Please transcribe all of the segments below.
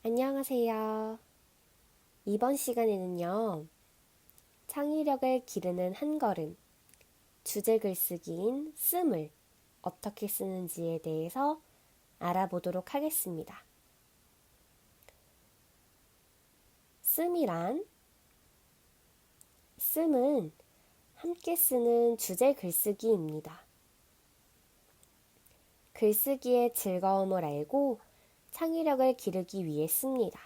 안녕하세요. 이번 시간에는요, 창의력을 기르는 한 걸음, 주제 글쓰기인 씀을 어떻게 쓰는지에 대해서 알아보도록 하겠습니다. 씀은 함께 쓰는 주제 글쓰기입니다. 글쓰기의 즐거움을 알고 창의력을 기르기 위해 씁니다.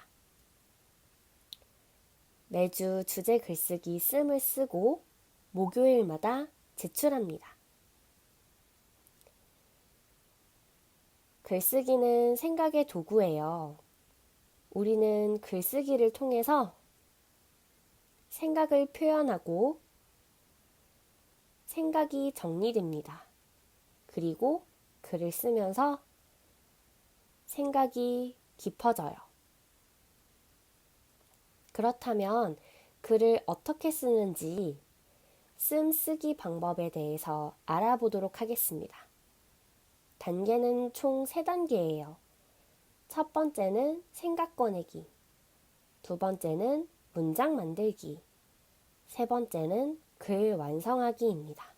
매주 주제 글쓰기 씀을 쓰고 목요일마다 제출합니다. 글쓰기는 생각의 도구예요. 우리는 글쓰기를 통해서 생각을 표현하고 생각이 정리됩니다. 그리고 글을 쓰면서 생각이 깊어져요. 그렇다면 글을 어떻게 쓰는지 쓰기 방법에 대해서 알아보도록 하겠습니다. 단계는 총 3단계예요. 첫 번째는 생각 꺼내기, 두 번째는 문장 만들기, 세 번째는 글 완성하기입니다.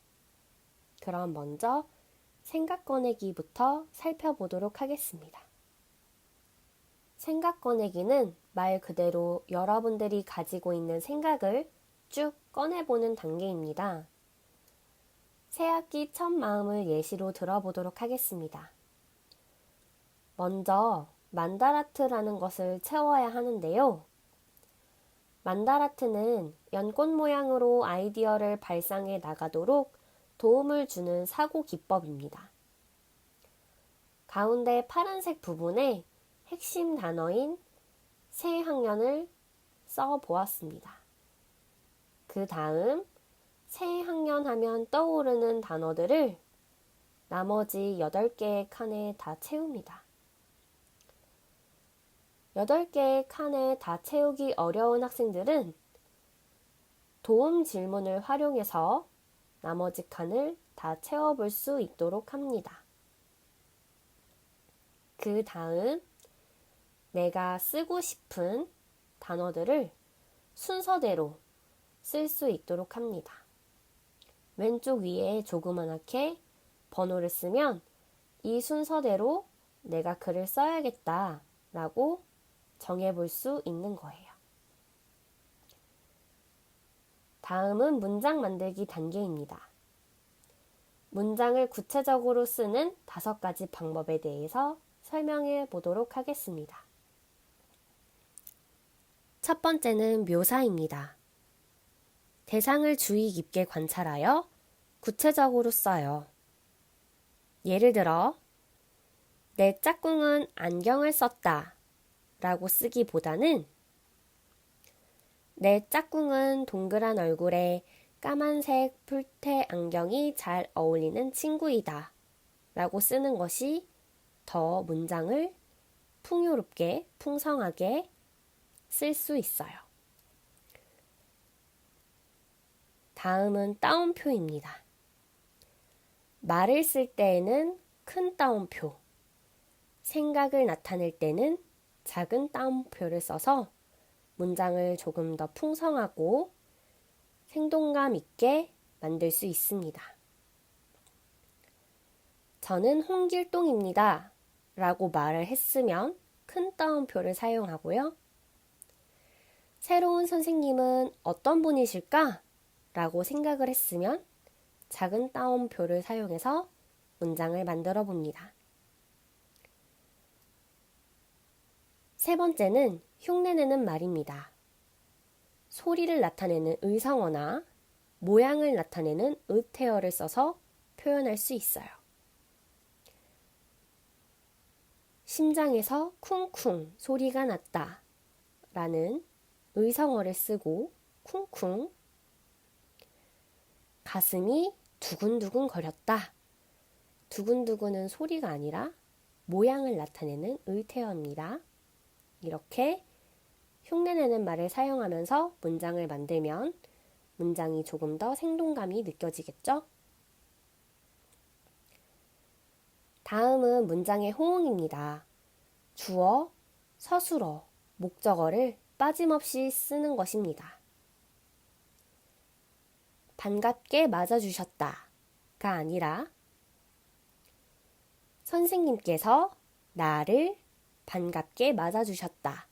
그럼 먼저 생각 꺼내기부터 살펴보도록 하겠습니다. 생각 꺼내기는 말 그대로 여러분들이 가지고 있는 생각을 쭉 꺼내보는 단계입니다. 새학기 첫 마음을 예시로 들어보도록 하겠습니다. 먼저 만다라트라는 것을 채워야 하는데요. 만다라트는 연꽃 모양으로 아이디어를 발상해 나가도록 도움을 주는 사고 기법입니다. 가운데 파란색 부분에 핵심 단어인 새 학년을 써 보았습니다. 그 다음 새 학년 하면 떠오르는 단어들을 나머지 8개의 칸에 다 채웁니다. 8개의 칸에 다 채우기 어려운 학생들은 도움 질문을 활용해서 나머지 칸을 다 채워볼 수 있도록 합니다. 그 다음 내가 쓰고 싶은 단어들을 순서대로 쓸 수 있도록 합니다. 왼쪽 위에 조그맣게 번호를 쓰면 이 순서대로 내가 글을 써야겠다 라고 정해볼 수 있는 거예요. 다음은 문장 만들기 단계입니다. 문장을 구체적으로 쓰는 5가지 방법에 대해서 설명해 보도록 하겠습니다. 첫 번째는 묘사입니다. 대상을 주의 깊게 관찰하여 구체적으로 써요. 예를 들어, 내 짝꿍은 안경을 썼다 라고 쓰기보다는 내 짝꿍은 동그란 얼굴에 까만색 풀테 안경이 잘 어울리는 친구이다 라고 쓰는 것이 더 문장을 풍요롭게, 풍성하게 쓸 수 있어요. 다음은 따옴표입니다. 말을 쓸 때에는 큰 따옴표, 생각을 나타낼 때는 작은 따옴표를 써서 문장을 조금 더 풍성하고 생동감 있게 만들 수 있습니다. 저는 홍길동입니다 라고 말을 했으면 큰 따옴표를 사용하고요. 새로운 선생님은 어떤 분이실까? 라고 생각을 했으면 작은 따옴표를 사용해서 문장을 만들어 봅니다. 세 번째는 흉내내는 말입니다. 소리를 나타내는 의성어나 모양을 나타내는 의태어를 써서 표현할 수 있어요. 심장에서 쿵쿵 소리가 났다 라는 의성어를 쓰고 쿵쿵, 가슴이 두근두근 거렸다. 두근두근은 소리가 아니라 모양을 나타내는 의태어입니다. 이렇게 흉내내는 말을 사용하면서 문장을 만들면 문장이 조금 더 생동감이 느껴지겠죠? 다음은 문장의 호응입니다. 주어, 서술어, 목적어를 빠짐없이 쓰는 것입니다. 반갑게 맞아주셨다가 아니라 선생님께서 나를 반갑게 맞아주셨다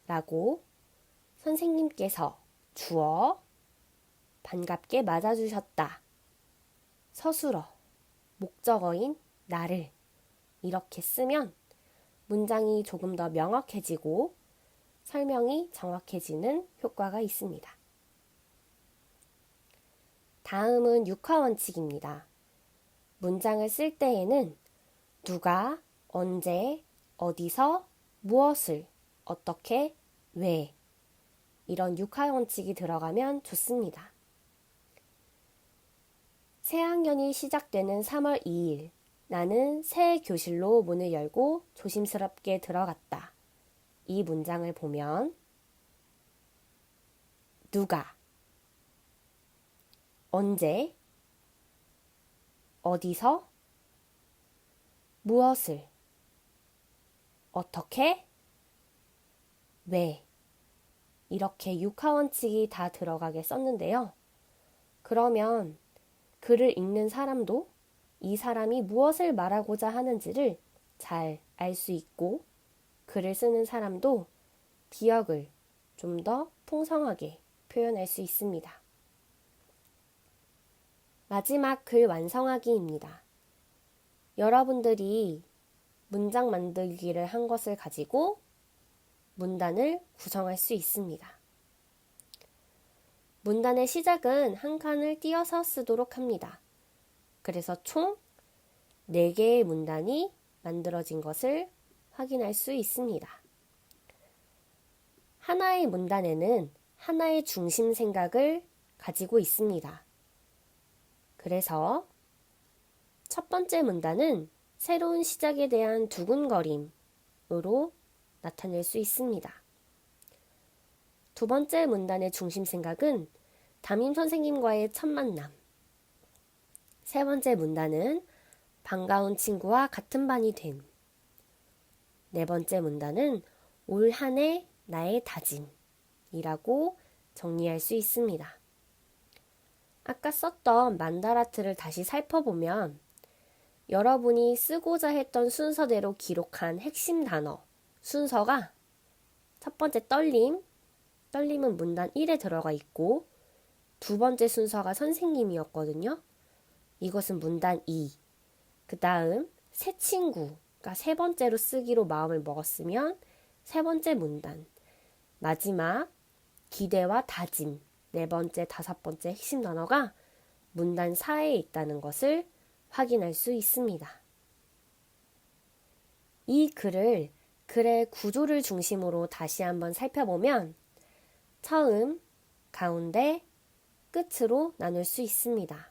라고 선생님께서 주어 반갑게 맞아주셨다 서술어 목적어인 나를 이렇게 쓰면 문장이 조금 더 명확해지고 설명이 정확해지는 효과가 있습니다. 다음은 육하원칙입니다. 문장을 쓸 때에는 누가, 언제, 어디서, 무엇을, 어떻게, 왜 이런 육하원칙이 들어가면 좋습니다. 새학년이 시작되는 3월 2일 나는 새 교실로 문을 열고 조심스럽게 들어갔다. 이 문장을 보면 누가, 언제, 어디서, 무엇을, 어떻게, 왜 이렇게 육하원칙이 다 들어가게 썼는데요. 그러면 글을 읽는 사람도 이 사람이 무엇을 말하고자 하는지를 잘 알 수 있고 글을 쓰는 사람도 기억을 좀 더 풍성하게 표현할 수 있습니다. 마지막 글 완성하기입니다. 여러분들이 문장 만들기를 한 것을 가지고 문단을 구성할 수 있습니다. 문단의 시작은 한 칸을 띄어서 쓰도록 합니다. 그래서 총 4개의 문단이 만들어진 것을 확인할 수 있습니다. 하나의 문단에는 하나의 중심 생각을 가지고 있습니다. 그래서 첫 번째 문단은 새로운 시작에 대한 두근거림으로 나타낼 수 있습니다. 두 번째 문단의 중심 생각은 담임 선생님과의 첫 만남. 세 번째 문단은 반가운 친구와 같은 반이 됨. 네 번째 문단은 올 한 해 나의 다짐이라고 정리할 수 있습니다. 아까 썼던 만다라트를 다시 살펴보면 여러분이 쓰고자 했던 순서대로 기록한 핵심 단어 순서가 첫 번째 떨림은 문단 1에 들어가 있고 두 번째 순서가 선생님이었거든요. 이것은 문단 2. 그 다음 새 친구가 세 번째로 쓰기로 마음을 먹었으면 세 번째 문단. 마지막 기대와 다짐 네 번째, 다섯 번째 핵심 단어가 문단 4에 있다는 것을 확인할 수 있습니다. 이 글의 구조를 중심으로 다시 한번 살펴보면 처음, 가운데, 끝으로 나눌 수 있습니다.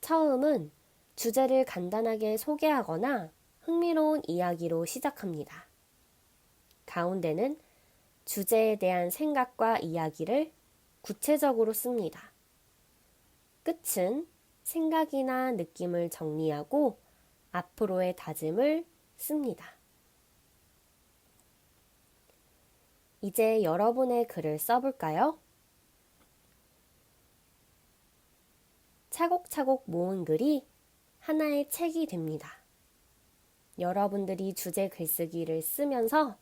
처음은 주제를 간단하게 소개하거나 흥미로운 이야기로 시작합니다. 가운데는 주제에 대한 생각과 이야기를 구체적으로 씁니다. 끝은 생각이나 느낌을 정리하고 앞으로의 다짐을 씁니다. 이제 여러분의 글을 써볼까요? 차곡차곡 모은 글이 하나의 책이 됩니다. 여러분들이 주제 글쓰기를 쓰면서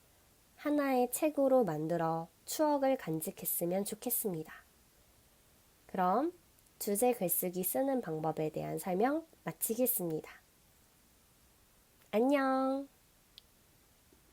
하나의 책으로 만들어 추억을 간직했으면 좋겠습니다. 그럼 주제 글쓰기 쓰는 방법에 대한 설명 마치겠습니다. 안녕!